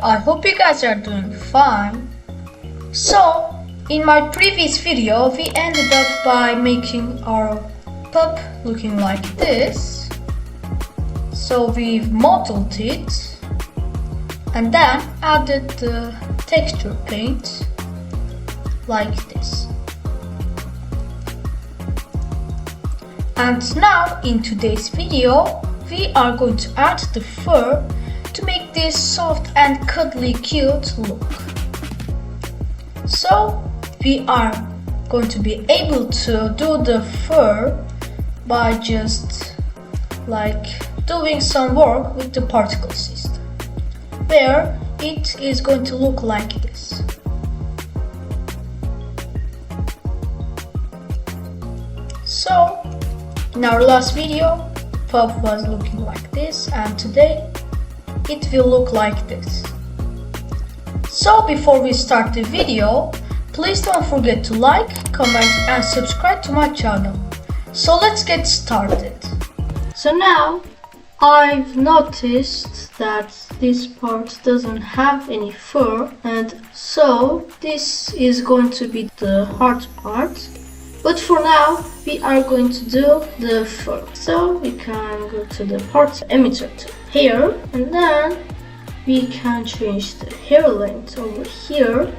I hope you guys are doing fine. So, in my previous video, we ended up by making our pup looking like this. So we've modeled it and then added the texture paint like this. And now in today's video, we are going to add the fur to make this soft and cuddly cute look. So we are going to be able to do the fur by just like doing some work with the particle system, where it is going to look like this. So in our last video, the pup was looking like this, and today it will look like this. So before we start the video, please don't forget to like, comment and subscribe to my channel. So let's get started. So now I've noticed that this part doesn't have any fur, and so this is going to be the hard part. But for now, we are going to do the fur. So we can go to the part emitter to hair, and then we can change the hair length over here.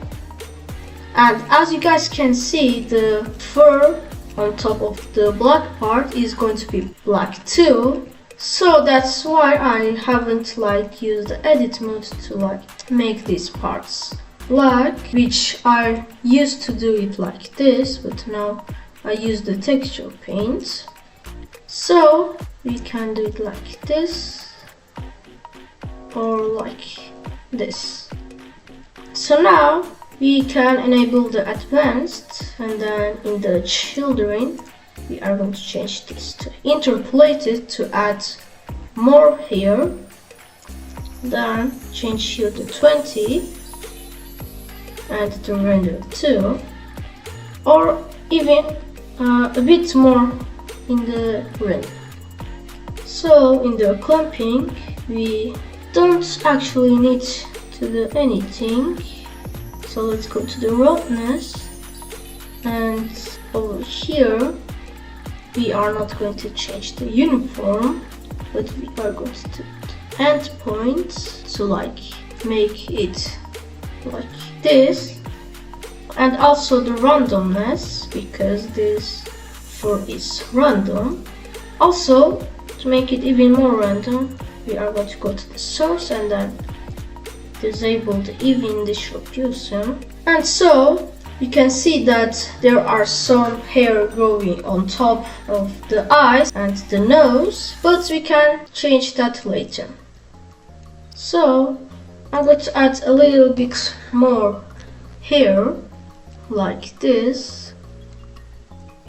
And as you guys can see, the fur on top of the black part is going to be black too. So that's why I haven't used the edit mode to make these parts black, which I used to do it like this, but now I use the texture paint. So we can do it like this or like this. So now we can enable the advanced, and then in the children we are going to change this to interpolated to add more hair. Then change here to 20 and the render 2, or even a bit more in the render. So in the clamping we don't actually need to do anything. So let's go to the roughness, and over here we are not going to change the uniform, but we are going to do the end points to make it like this, and also the randomness, because this fur is random. Also, to make it even more random, we are going to go to the source and then disable the even distribution. And so you can see that there are some hair growing on top of the eyes and the nose, but we can change that later. So I'm going to add a little bit more hair like this,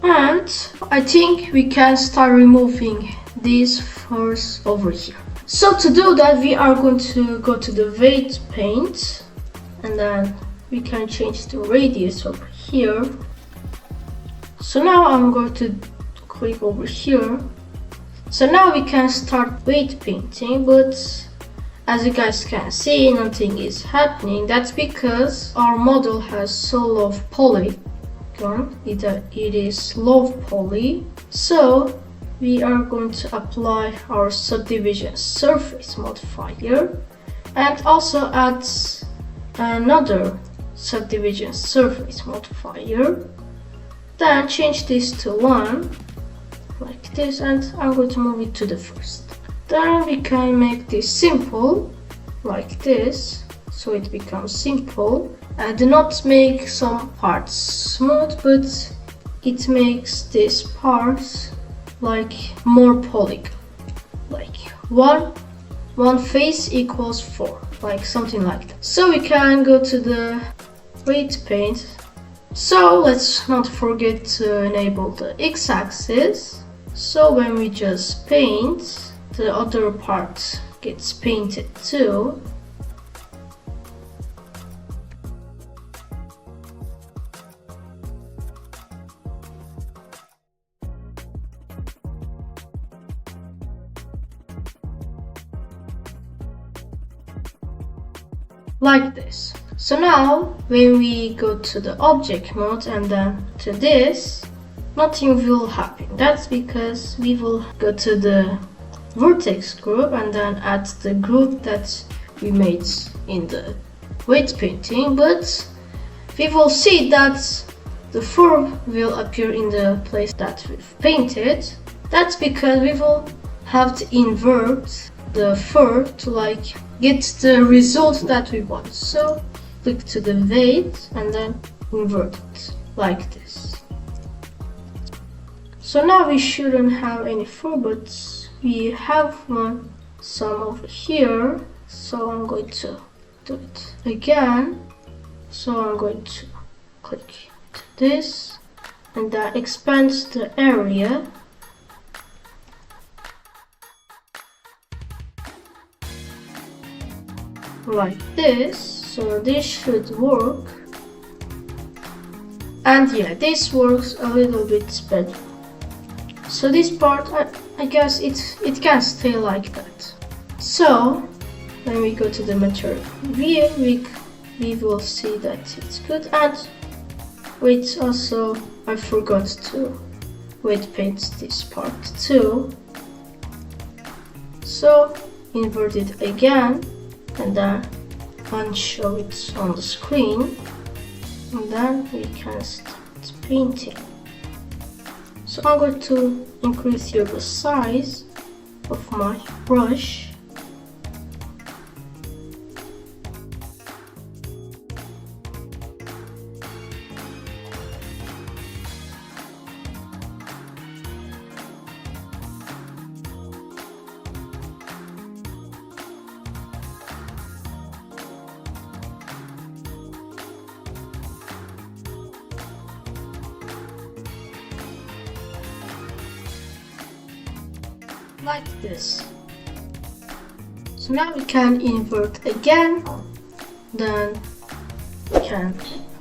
and I think we can start removing these furs over here. So to do that, we are going to go to the weight paint, and then we can change the radius over here. So now I'm going to click over here. So now we can start weight painting, but as you guys can see, nothing is happening. That's because our model has so low polygon. It is low poly. So we are going to apply our subdivision surface modifier and also add another subdivision surface modifier. Then change this to 1 like this, and I'm going to move it to the first. Then we can make this simple like this, so it becomes simple. Do not make some parts smooth, but it makes this part more polygon, one face equals 4, something like that. So we can go to the weight paint. So let's not forget to enable the x-axis. So when we just paint, the other part gets painted too. like this. So now when we go to the object mode and then to this, nothing will happen. That's because we will go to the vertex group and then add the group that we made in the weight painting, but we will see that the fur will appear in the place that we've painted. That's because we will have to invert the fur to get the result that we want. So click to the weight and then invert it like this. So now we shouldn't have any fur, but we have some over here. So I'm going to do it again. So I'm going to click to this and that expands the area. Like this. So this should work. And yeah, this works a little bit better. So this part, I guess it can stay like that. So when we go to the material view, we will see that it's good. And wait, also I forgot to weight paint this part too. So invert it again and then unshow it on the screen, and then we can start painting. So I'm going to increase here the size of my brush. Like this. So now we can invert again, then we can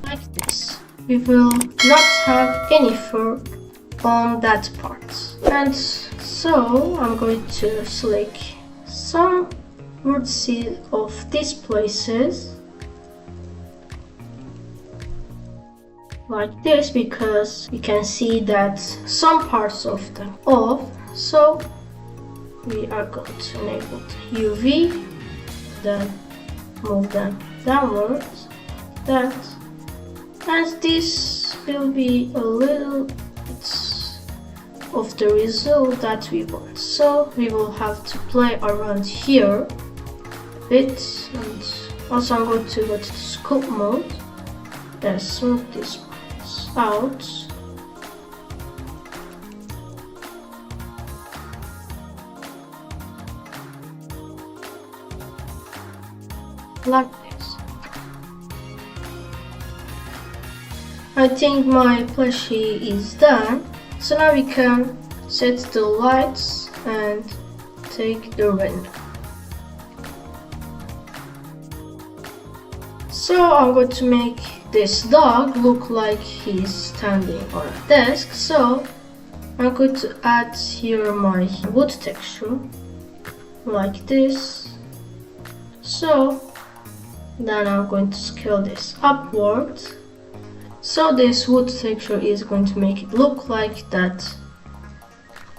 like this. We will not have any fur on that part. And so I'm going to select some vertices of these places like this, because you can see that some parts of them off. So we are going to enable the UV, then move them downwards, like that, and this will be a little bit of the result that we want. So we will have to play around here a bit, and also I'm going to go to the scope mode and smooth this out. Like this. I think my plushie is done. So now we can set the lights and take the render. So I'm going to make this dog look like he's standing on a desk. So I'm going to add here my wood texture like this. So then I'm going to scale this upward. So this wood texture is going to make it look like that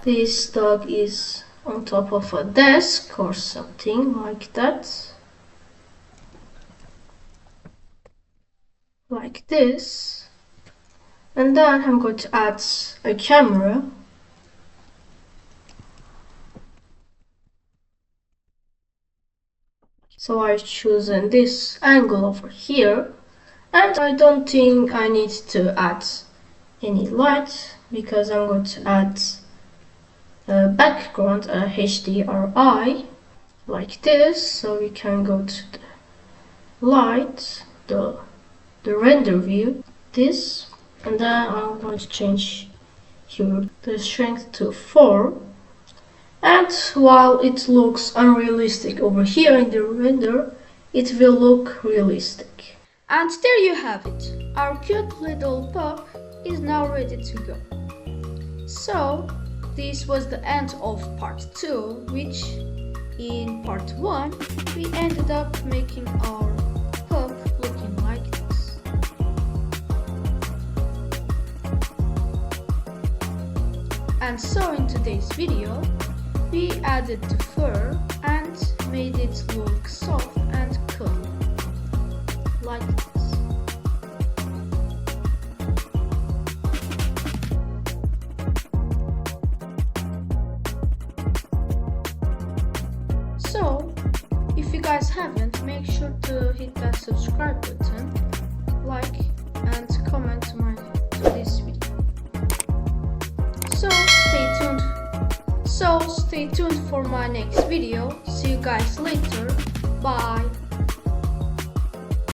this dog is on top of a desk or something like that. Like this. And then I'm going to add a camera. So I choose this angle over here, and I don't think I need to add any light because I'm going to add a background, a HDRI like this. So we can go to the light, the render view, this, and then I'm going to change here the strength to 4. And while it looks unrealistic over here in the render, it will look realistic. And there you have it. Our cute little pup is now ready to go. So this was the end of part 2, which in part 1 we ended up making our And so in today's video, we added the fur and made it look soft and cool, like this. So, if you guys haven't, make sure to hit that subscribe button, like and comment to this video. So stay tuned for my next video. See you guys later. Bye.